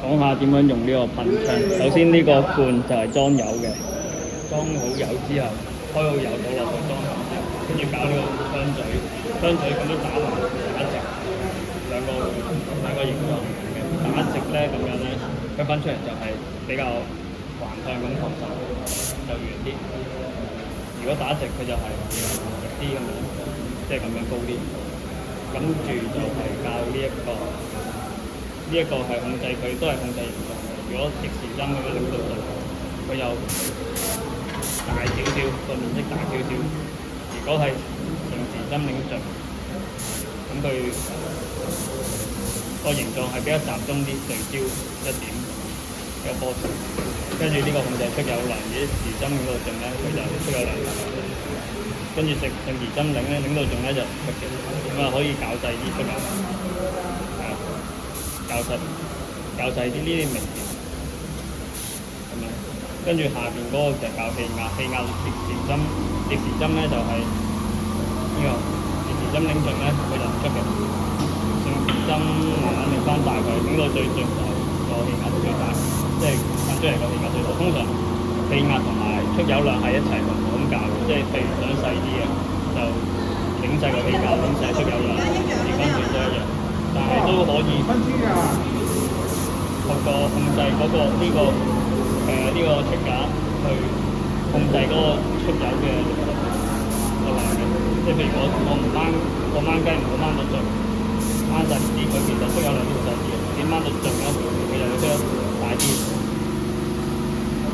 講下點樣用呢個噴槍。首先呢個罐就係裝油嘅，裝好油之後，開好油倒落去裝油之後，跟住搞呢個槍嘴，槍嘴咁樣打橫打直，兩個形狀嘅打直咧咁樣咧，佢噴出嚟就係比較橫向咁噴射，就圓啲。如果打直佢就係直啲咁樣，即係咁樣高啲。跟住就係教呢一個係控制佢，都係控制形狀嘅。如果逆時針咁樣拎到盡，佢又大少少，個面積大少少。如果係順時針拎盡，咁佢個形狀係比較集中啲，聚焦一點一個波長。跟住呢個控制出油量，如果時針拎到盡咧，佢就出油量。跟住順時針拎到盡咧就出嘅，咁啊可以校細啲出油，係啊，校細啲呢啲微調咁樣。跟住下邊嗰個就校氣壓，氣壓逆時針咧就係呢個逆時針拎盡咧佢就唔出嘅，順時針慢慢拎翻大佢，拎到最盡就個氣壓最大，即係噴出嚟個氣壓最大。通常氣壓同埋出油量係一齊同步咁校嘅，即係譬如想細啲嘅就整細個氣壓，整細出油量，調翻轉都一樣。但係都可以透過控制嗰個呢個出架去控制嗰個出油嘅力度個量嘅。即係譬如我唔掹個掹雞唔好掹到盡，掹細啲佢其實出油量都會細啲嘅。點掹到盡咧，佢就會出得大啲。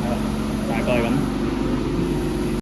係啦，大概係咁。